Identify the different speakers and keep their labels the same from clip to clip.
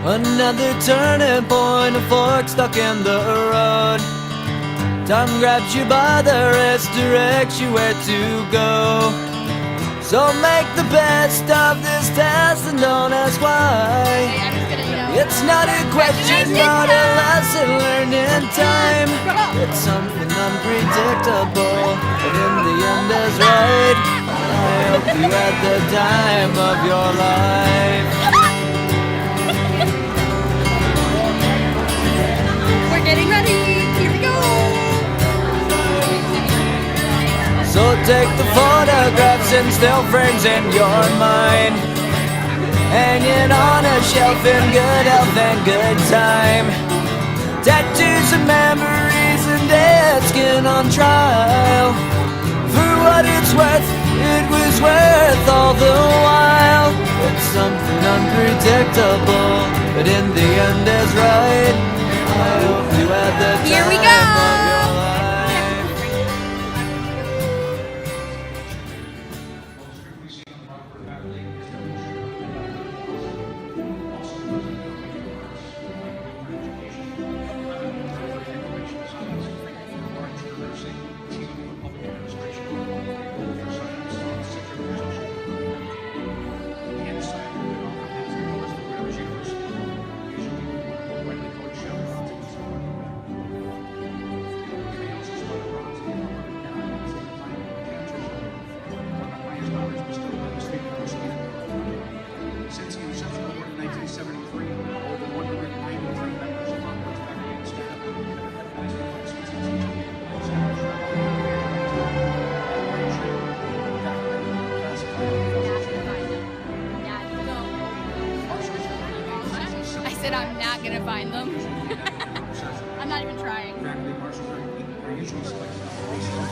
Speaker 1: Another turning point, a fork stuck in the road. Time grabs you by the wrist, directs you where to go. So make the best of this test and don't ask why. It's not a question, not a lesson learned in time. It's something unpredictable, but in the end is right. I hope you had the time of your life.
Speaker 2: We're getting ready, here we go.
Speaker 1: So take the photographs and still frames in your mind, hanging on a shelf in good health and good time. Tattoos and memories and dead skin on trial. For what it's worth, it was worth all the while. It's something unpredictable, but in the end is right. I hope you had the time.
Speaker 2: Here we go.
Speaker 1: Of your life.
Speaker 3: Since the inception of the board in 1973, more than 193 members of Brockport's faculty and staff have advised the placements and teaching
Speaker 2: I said I'm not gonna find them. I'm not even trying.
Speaker 3: faculty marshals are usually selected on the basis of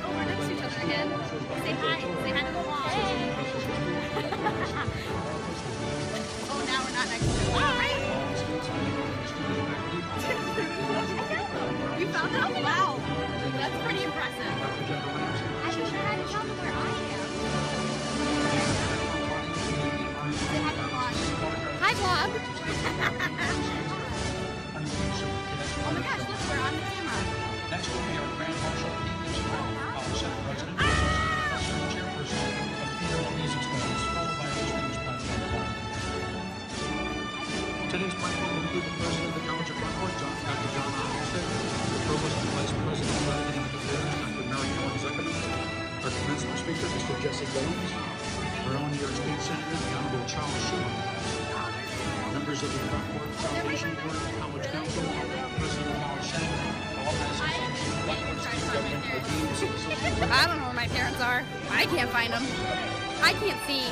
Speaker 2: Oh, we're next to each other again. Say hi. Say hi to the wall. Oh, now we're not next to each other. All right. You found them? Wow. That's pretty impressive. I should try to tell them where I am. Say hi to the vlog. Hi, vlog. Oh my gosh, look, we're on the camera.
Speaker 3: Next will be our Grand Marshal, Senate President, Associate Chairperson of Theater and Music Studies, followed by a distinguished platform choir. Today's platform will include the President of the College of Brockport, Dr. John Olmsted, the Provost and Vice President of Academic Affairs, Dr. Mary Ellen Zuckerman, our commencement speaker, Mr. Jesse Goins, our own New York State Senator, the Honorable Charles Schumer, members of the Brockport Foundation Board, College Council, President of the College Senate, all
Speaker 2: I don't know where my parents are. I can't find them. I can't see.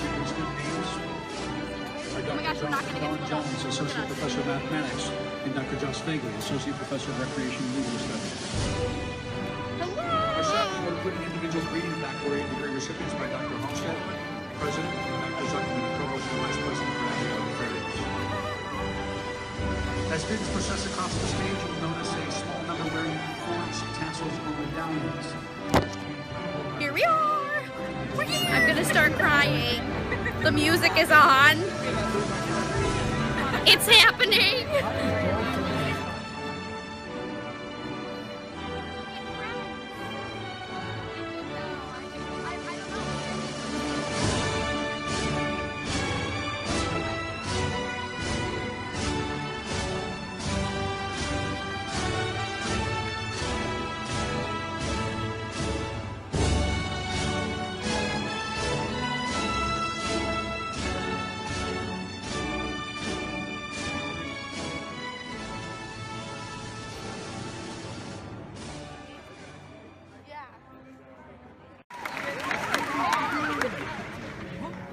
Speaker 2: Oh my gosh, we're not going to get to the
Speaker 3: Jones,
Speaker 2: ball.
Speaker 3: Associate Professor of Mathematics, and Dr. Josh Fagley, Associate Professor of Recreation and Legal Studies. Our staff will include individual reading and baccalaureate degree recipients by Dr. Olmsted, President, and Dr. Zuckerman, Provost and Vice President for Academic Affairs. As students process across the stage, you will notice a small number wearing uniforms, tassels, or medallions.
Speaker 2: Here we are. I'm going to start crying. The music is on. It's happening.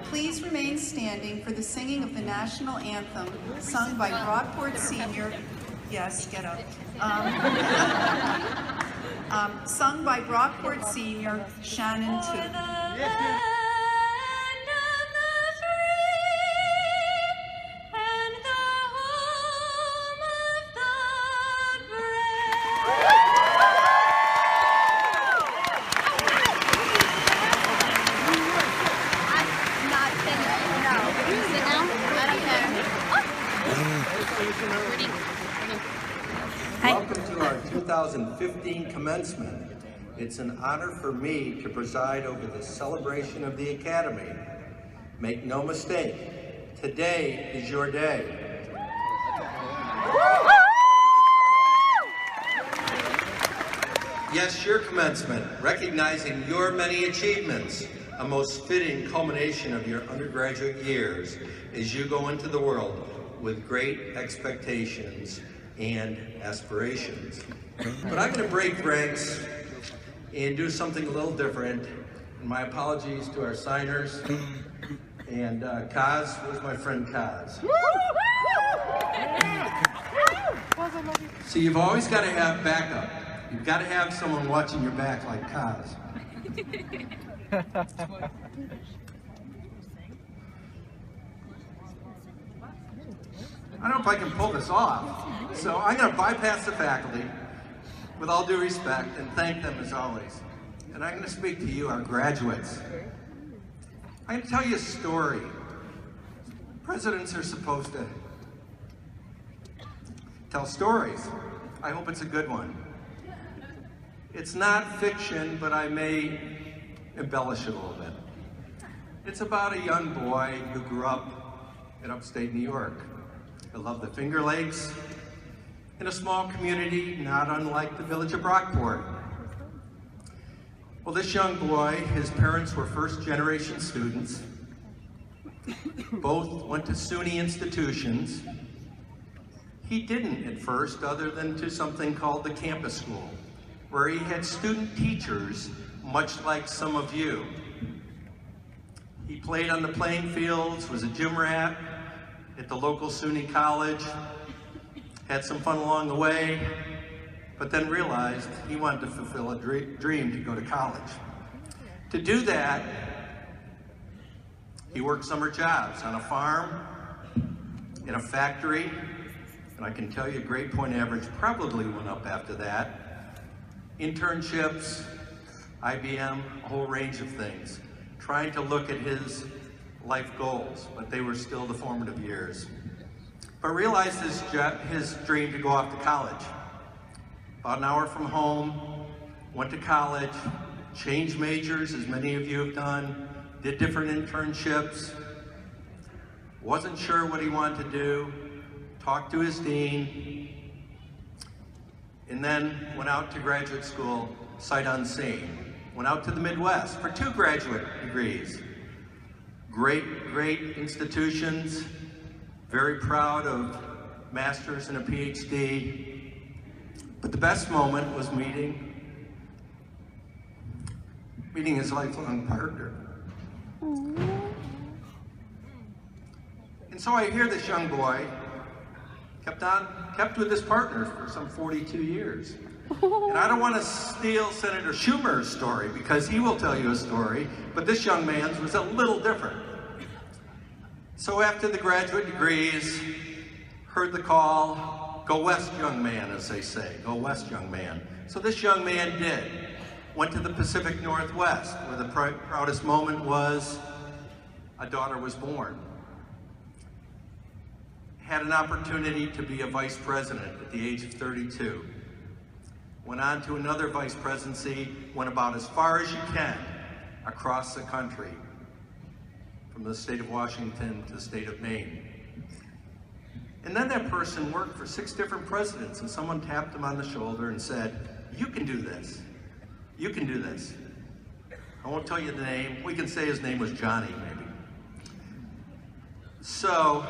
Speaker 4: Please remain standing for the singing of the national anthem sung by Brockport Senior. Yes, get up. Sung by Brockport Senior, Shannon 2.
Speaker 5: 2015 commencement, it's an honor for me to preside over the celebration of the Academy. Make no mistake, today is your day. Yes, your commencement, recognizing your many achievements, a most fitting culmination of your undergraduate years as you go into the world with great expectations and aspirations. But I'm going to break ranks and do something a little different. And my apologies to our signers. And Kaz, where's my friend Kaz? So you've always got to have backup. You've got to have someone watching your back like Kaz. I don't know if I can pull this off, so I'm going to bypass the faculty with all due respect and thank them as always. And I'm going to speak to you, our graduates. I'm going to tell you a story. Presidents are supposed to tell stories. I hope it's a good one. It's not fiction, but I may embellish it a little bit. It's about a young boy who grew up in upstate New York. He loved the Finger Lakes, in a small community not unlike the village of Brockport. Well, this young boy, his parents were first-generation students. Both went to SUNY institutions. He didn't at first, other than to something called the campus school, where he had student teachers, much like some of you. He played on the playing fields, was a gym rat at the local SUNY college, had some fun along the way, but then realized he wanted to fulfill a dream to go to college. To do that, he worked summer jobs on a farm, in a factory, and I can tell you grade point average probably went up after that. Internships, IBM, a whole range of things, trying to look at his life goals, but they were still the formative years. But realized his dream to go off to college. About an hour from home, went to college, changed majors, as many of you have done, did different internships, wasn't sure what he wanted to do, talked to his dean, and then went out to graduate school, sight unseen. Went out to the Midwest for 2 graduate degrees. Great institutions, very proud of masters and a PhD. But the best moment was meeting his lifelong partner. And so I hear this young boy kept with his partner for some 42 years. And I don't want to steal Senator Schumer's story, because he will tell you a story, but this young man's was a little different. So after the graduate degrees, heard the call, go west, young man, as they say, go west, young man. So this young man did. Went to the Pacific Northwest, where the proudest moment was a daughter was born. Had an opportunity to be a vice president at the age of 32. Went on to another vice presidency, went about as far as you can across the country, from the state of Washington to the state of Maine. And then that person worked for 6 different presidents, and someone tapped him on the shoulder and said, you can do this. You can do this. I won't tell you the name. We can say his name was Johnny, maybe. So,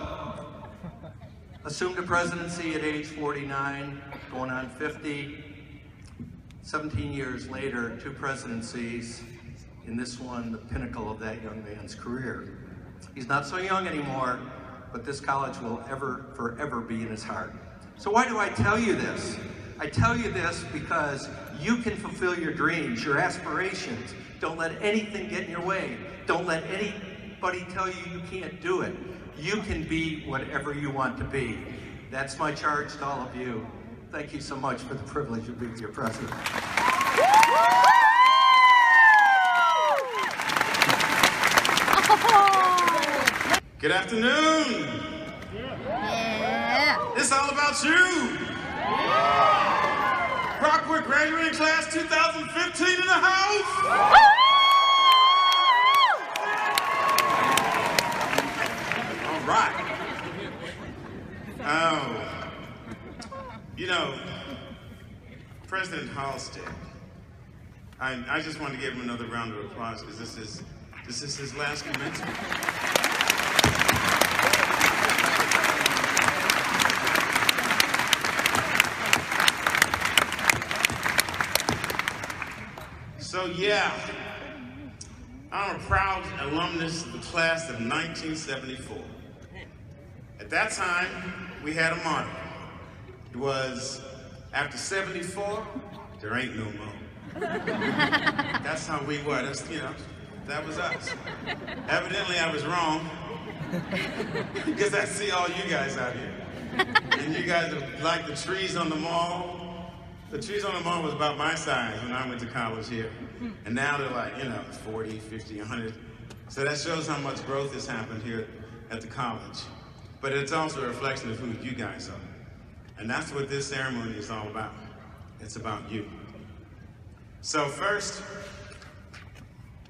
Speaker 5: assumed the presidency at age 49, going on 50. 17 years later, 2 presidencies, in this one, the pinnacle of that young man's career. He's not so young anymore, but this college will forever be in his heart. So why do I tell you this? I tell you this because you can fulfill your dreams, your aspirations. Don't let anything get in your way. Don't let anybody tell you you can't do it. You can be whatever you want to be. That's my charge to all of you. Thank you so much for the privilege of being your president.
Speaker 6: Good afternoon. Yeah. It's all about you. Brockport graduating class 2015 in the house? All right. You know, President Halstead, I just want to give him another round of applause because this is his last commencement. So yeah, I'm a proud alumnus of the class of 1974. At that time, we had a motto. It was, after 74, there ain't no more. That's how we were. That's, you know, that was us. Evidently, I was wrong, because I see all you guys out here. And you guys are like the trees on the mall. The trees on the mall was about my size when I went to college here. And now they're like, you know, 40, 50, 100. So that shows how much growth has happened here at the college. But it's also a reflection of who you guys are. And that's what this ceremony is all about. It's about you. So first,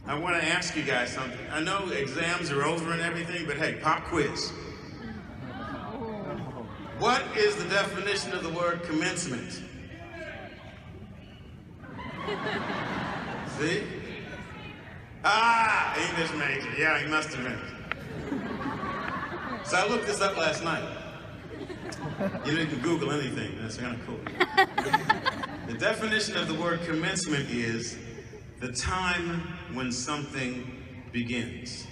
Speaker 6: I want to ask you guys something. I know exams are over and everything, but hey, pop quiz. What is the definition of the word commencement? See? Ah, English major. Yeah, he must have been. So I looked this up last night. You can Google anything. That's kind of cool. The definition of the word commencement is the time when something begins.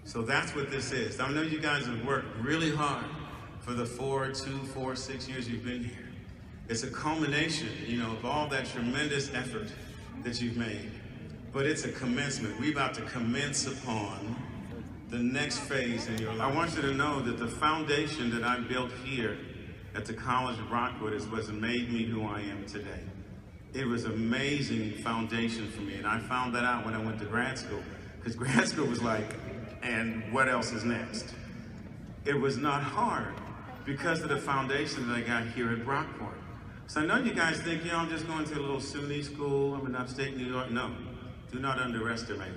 Speaker 6: So that's what this is. I know you guys have worked really hard for the 6 years you've been here. It's a culmination, you know, of all that tremendous effort that you've made. But it's a commencement. We're about to commence upon the next phase in your life. I want you to know that the foundation that I built here at the College of Brockport is what made me who I am today. It was an amazing foundation for me, and I found that out when I went to grad school, because grad school was like, and what else is next? It was not hard because of the foundation that I got here at Brockport. So I know you guys think, you know, I'm just going to a little SUNY school, I'm in upstate New York. No, do not underestimate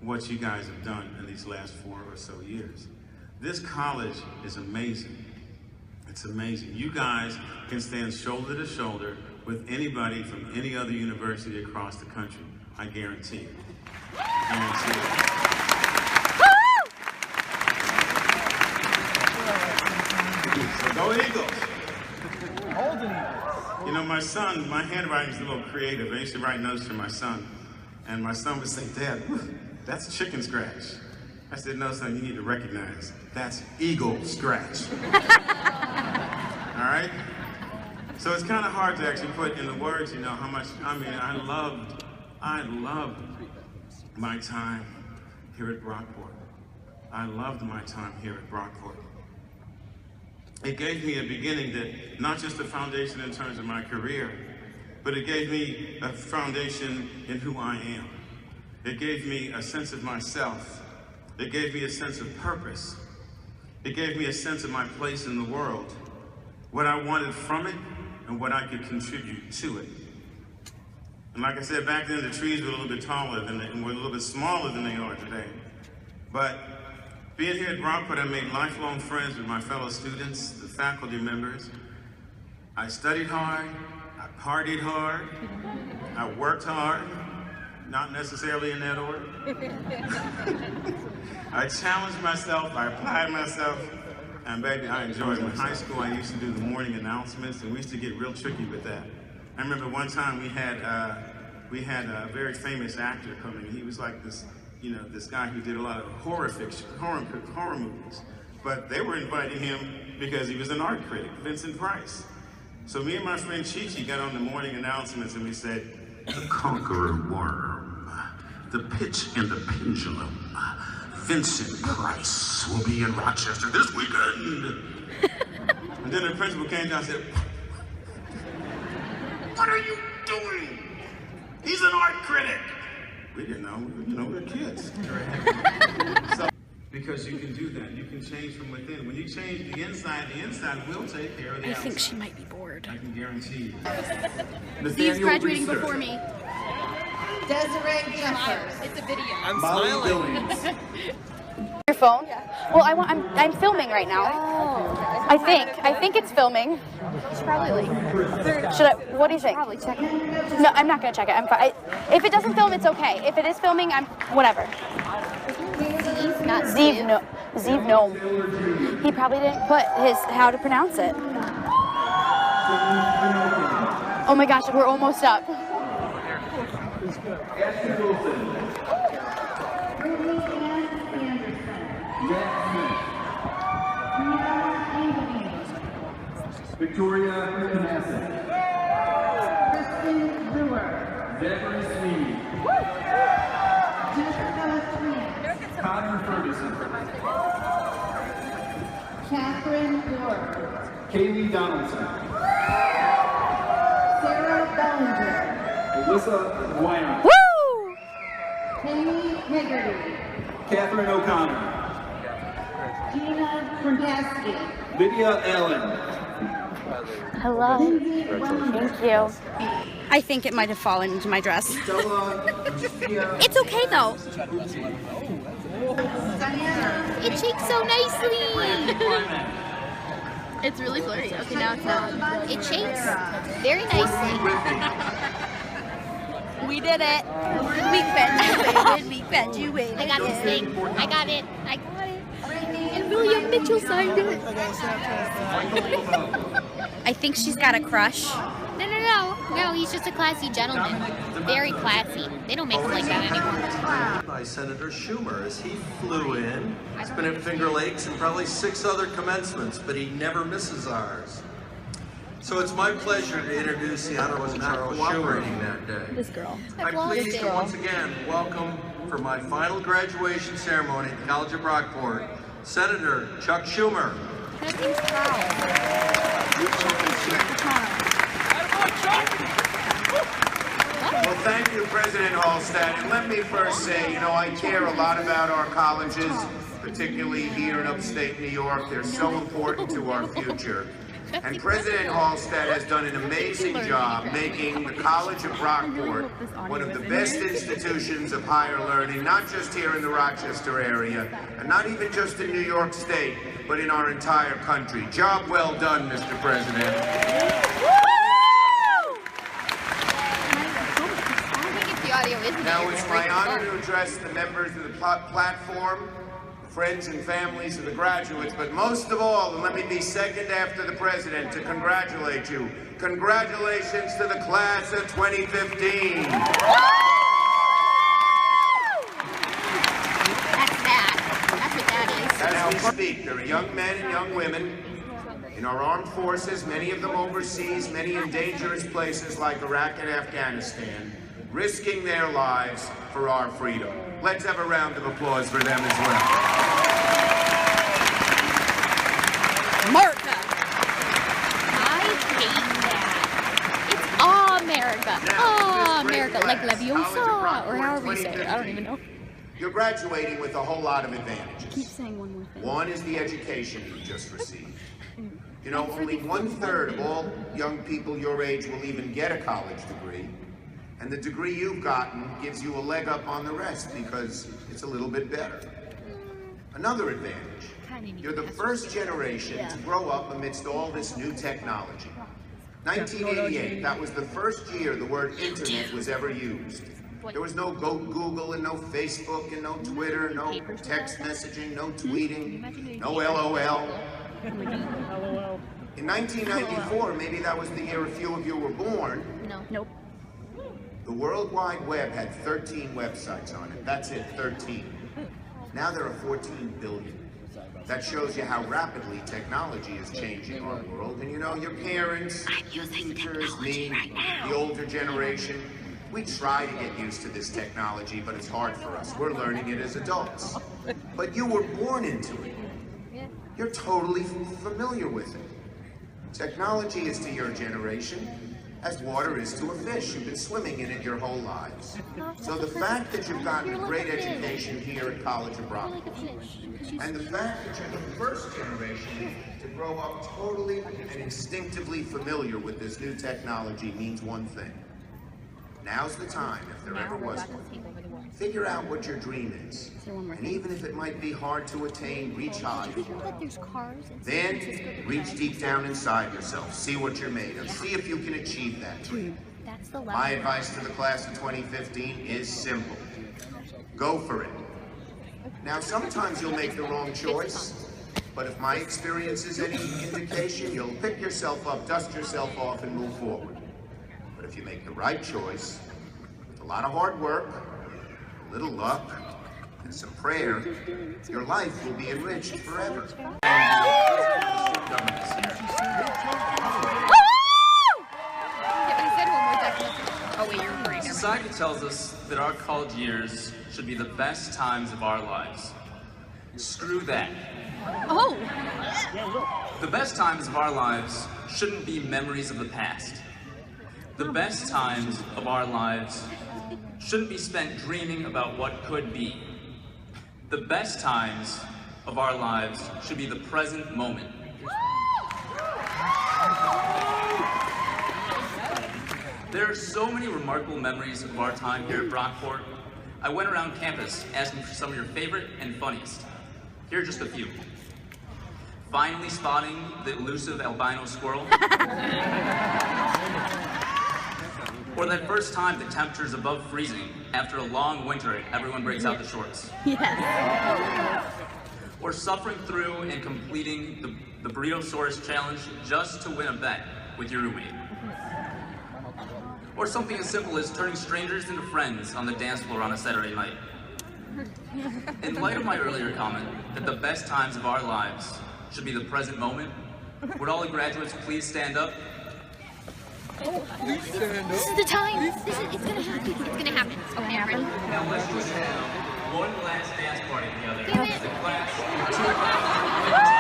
Speaker 6: what you guys have done in these last 4 or so years. This college is amazing. It's amazing. You guys can stand shoulder to shoulder with anybody from any other university across the country. I guarantee it. I guarantee it. So go Eagles.
Speaker 3: Golden Eagles.
Speaker 6: You know, my son, my handwriting's a little creative. I used to write notes for my son. And my son would say, Dad, that's chicken scratch. I said, no, son, you need to recognize that's eagle scratch. All right? So it's kind of hard to actually put in the words, you know, how much, I mean, I loved my time here at Brockport. I loved my time here at Brockport. It gave me a beginning that, not just a foundation in terms of my career, but it gave me a foundation in who I am. It gave me a sense of myself. It gave me a sense of purpose. It gave me a sense of my place in the world, what I wanted from it, and what I could contribute to it. And like I said, back then the trees were a little bit taller than and were a little bit smaller than they are today. But being here at Brockport, I made lifelong friends with my fellow students, the faculty members. I studied hard, I partied hard, I worked hard, not necessarily in that order. I challenged myself, I applied myself, and baby, I enjoyed it. In high school, I used to do the morning announcements, and we used to get real tricky with that. I remember one time we had a very famous actor coming, and he was like this, you know, this guy who did a lot of horror fiction, horror movies. But they were inviting him because he was an art critic, Vincent Price. So me and my friend Chi-Chi got on the morning announcements, and we said, the conqueror worm, the pitch and the pendulum, Vincent Price will be in Rochester this weekend. And then the principal came down and said, what are you doing? He's an art critic. We didn't know, you know, we're kids. So Because you can do that. You can change from within. When you change the inside will take care of the outside.
Speaker 2: I think she might be bored.
Speaker 6: I can guarantee you.
Speaker 2: Steve's graduating before me.
Speaker 4: Desiree Jeffers.
Speaker 2: It's a video.
Speaker 1: I'm smiling.
Speaker 7: Your phone? Yeah. Well, I'm filming right now. Oh. I think it's filming.
Speaker 2: She's probably like.
Speaker 7: Should I? What do you think?
Speaker 2: Probably check it.
Speaker 7: No, I'm not gonna check it. I'm fine. If it doesn't film, it's okay. If it is filming, I'm whatever.
Speaker 2: Steve, not
Speaker 7: Zeev, no. Zeev, no. He probably didn't put his how to pronounce it. Oh my gosh, we're almost up.
Speaker 8: Victoria Commencement.
Speaker 4: Kristen Brewer.
Speaker 8: Zachary Sweeney.
Speaker 4: Jessica Sweeney.
Speaker 8: Connor Ferguson.
Speaker 4: Catherine Dorr.
Speaker 8: Kaylee Donaldson.
Speaker 4: Sarah Bellinger.
Speaker 8: Alyssa Wyant.
Speaker 7: Woo!
Speaker 4: Kaylee Haggerty.
Speaker 8: Catherine O'Connor.
Speaker 4: Gina Frontaski.
Speaker 8: Lydia Allen.
Speaker 7: Hello. Thank you. I think it might have fallen into my dress. It's okay though.
Speaker 2: It shakes so nicely. It's really flirty. Okay, now it's not. It shakes very nicely.
Speaker 7: We did it. We graduated. We graduated.
Speaker 2: I got this thing. I got it. I got it. And William Mitchell signed it.
Speaker 7: I think she's got a crush.
Speaker 2: No, he's just a classy gentleman. Very classy. They don't make him like that anymore.
Speaker 5: By Senator Schumer as he flew in. He's been at Finger Lakes and probably 6 other commencements, but he never misses ours. So it's my pleasure to introduce the Honorable Charles Schumer that day.
Speaker 7: This girl.
Speaker 5: I'm pleased to once again welcome for my final graduation ceremony at the College of Brockport, Senator Chuck Schumer.
Speaker 6: Well, thank you, President Hallstatt. And let me first say, you know, I care a lot about our colleges, particularly here in upstate New York. They're so important to our future. And President Hallstatt has done an amazing job making the College of Brockport one of the best institutions of higher learning, not just here in the Rochester area, and not even just in New York State, but in our entire country. Job well done, Mr. President. Now it's my honor to address the members of the platform, friends and families of the graduates, but most of all, and let me be second after the president to congratulate you. Congratulations to the class of 2015.
Speaker 2: That's that. That's what that is.
Speaker 6: As we speak, there are young men and young women in our armed forces, many of them overseas, many in dangerous places like Iraq and Afghanistan, risking their lives for our freedom. Let's have a round of applause for them as well.
Speaker 7: America.
Speaker 2: I hate that. It's America.
Speaker 6: Now,
Speaker 2: America. Like Leviosa, or however you say it. I
Speaker 6: 2015.
Speaker 2: don't even know.
Speaker 6: You're graduating with a whole lot of advantages.
Speaker 2: Keep saying one more thing.
Speaker 6: One is the education you just received. You know, only 1/3 of all young people your age will even get a college degree. And the degree you've gotten gives you a leg up on the rest because it's a little bit better. Another advantage, you're the first generation to grow up amidst all this new technology. 1988, that was the first year the word internet was ever used. There was no Google and no Facebook and no Twitter, no text messaging, no tweeting, no LOL. In 1994, maybe that was the year a few of you were born.
Speaker 2: No. Nope.
Speaker 6: The World Wide Web had 13 websites on it. That's it, 13. Now there are 14 billion. That shows you how rapidly technology is changing our world. And you know, your parents, teachers, me, the older generation, we try to get used to this technology, but it's hard for us. We're learning it as adults. But you were born into it. You're totally familiar with it. Technology is to your generation
Speaker 9: as water is to a fish. You've been swimming in it your whole lives. So the fact that you've gotten a great education here at College of Brockport, and the fact that you're the first generation to grow up totally and instinctively familiar with this new technology means one thing. Now's the time, if there ever was one. Figure out what your dream is. And even if it might be hard to attain, reach high. Then, reach deep down inside yourself. See what you're made of. See if you can achieve that dream. My advice to the class of 2015 is simple. Go for it. Now, sometimes you'll make the wrong choice, but if my experience is any indication, you'll pick yourself up, dust yourself off, and move forward. But if you make the right choice, with a lot of hard work, a little luck, and some prayer, your life will be enriched forever.
Speaker 10: Society tells us that our college years should be the best times of our lives. Screw that.
Speaker 2: Oh!
Speaker 10: The best times of our lives shouldn't be memories of the past. The best times of our lives shouldn't be spent dreaming about what could be. The best times of our lives should be the present moment. There are so many remarkable memories of our time here at Brockport. I went around campus asking for some of your favorite and funniest. Here are just a few. Finally spotting the elusive albino squirrel. Or that first time the temperature's above freezing. After a long winter, everyone breaks out the shorts.
Speaker 2: Yes.
Speaker 10: Or suffering through and completing the Burritosaurus challenge just to win a bet with your roommate. Or something as simple as turning strangers into friends on the dance floor on a Saturday night. In light of my earlier comment that the best times of our lives should be the present moment, would all the graduates please stand up?
Speaker 2: This is the time. It's gonna happen. It's gonna happen. Okay, I'm ready.
Speaker 10: Now let's just have one last dance party together.
Speaker 2: Damn it.
Speaker 10: As the class of 2015.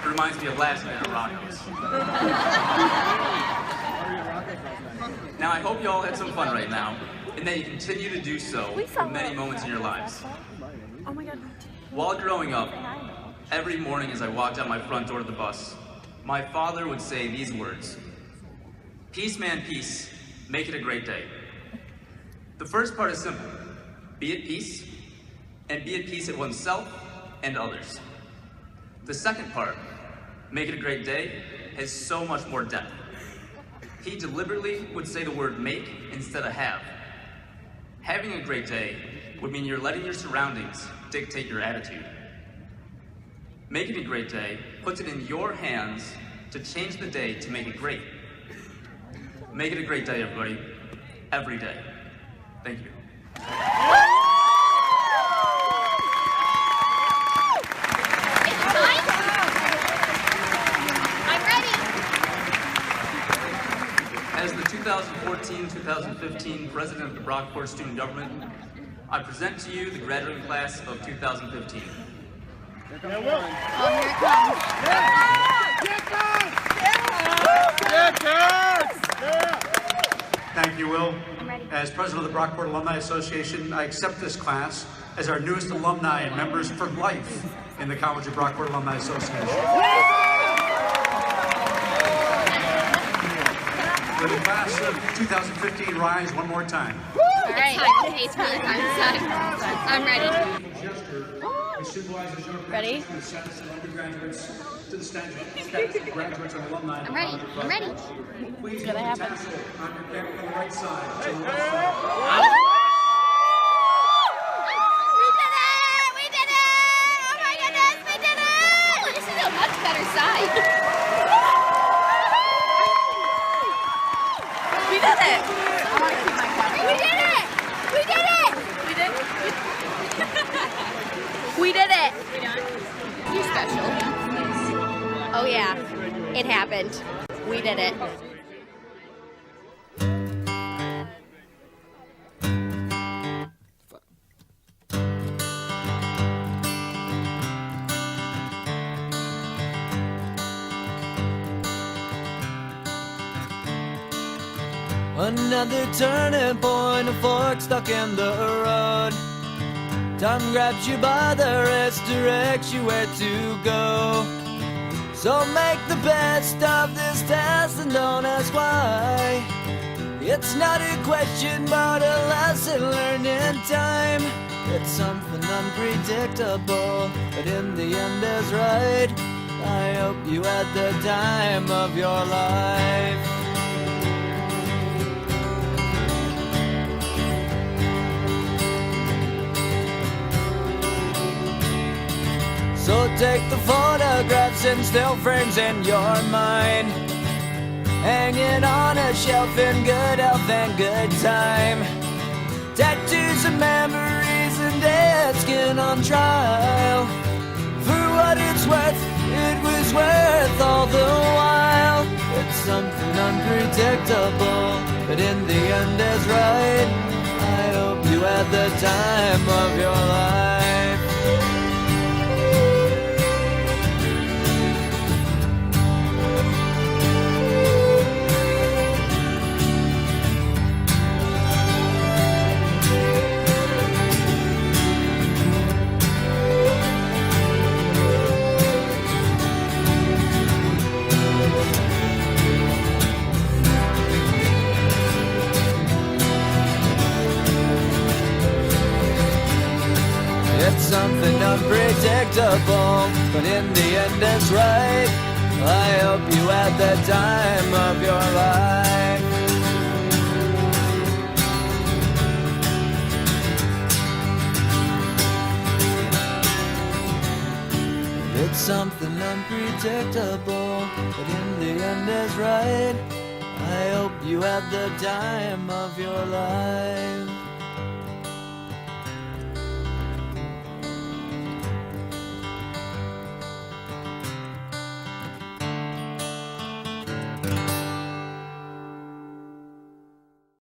Speaker 10: Reminds me of last night at Rocco's. Now I hope you all had some fun right now, and that you continue to do so for many moments in your lives.
Speaker 7: Oh my God.
Speaker 10: While growing up, every morning as I walked out my front door to the bus, my father would say these words: "Peace, man, peace. Make it a great day." The first part is simple: be at peace, and be at peace at oneself and others. The second part, make it a great day, has so much more depth. He deliberately would say the word make instead of have. Having a great day would mean you're letting your surroundings dictate your attitude. Making a great day puts it in your hands to change the day to make it great. Make it a great day, everybody. Every day. Thank you. As the 2014-2015 President of the Brockport Student Government, I present to you the graduating class of 2015.
Speaker 2: Oh, here it comes.
Speaker 3: Thank you, Will.
Speaker 2: I'm ready.
Speaker 3: As President of the Brockport Alumni Association, I accept this class as our newest alumni and members for life in the College of Brockport Alumni Association. Will the class of 2015 rise one more time?
Speaker 2: All right. Okay, it's really time. I'm ready.
Speaker 3: It symbolizes your
Speaker 7: Ready?
Speaker 3: passage from the status of undergraduates to the status of graduates and alumni.
Speaker 2: I'm ready. I'm ready.
Speaker 3: Please
Speaker 7: It's gonna
Speaker 3: use the
Speaker 7: happen.
Speaker 3: tassel on your cap on the right side. To the left side.
Speaker 2: We did it! We did it! Oh my goodness, we did it! This is a much better side.
Speaker 7: We did it!
Speaker 2: We did it! We did it!
Speaker 7: We did We did it!
Speaker 2: You're special.
Speaker 7: Oh yeah, it happened. We did it.
Speaker 1: Another turning point, a fork stuck in the road. Time grabs you by the wrist, directs you where to go. So make the best of this test and don't ask why. It's not a question but a lesson learned in time. It's something unpredictable, but in the end is right. I hope you had the time of your life. So take the photographs and still frames in your mind, hanging on a shelf in good health and good time. Tattoos and memories and dead skin on trial. For what it's worth, it was worth all the while. It's something unpredictable, but in the end is right. I hope you had the time of your life. It's something unpredictable, but in the end it's right. I hope you had the time of your life. It's something unpredictable, but in the end is right. I hope you had the time of your life.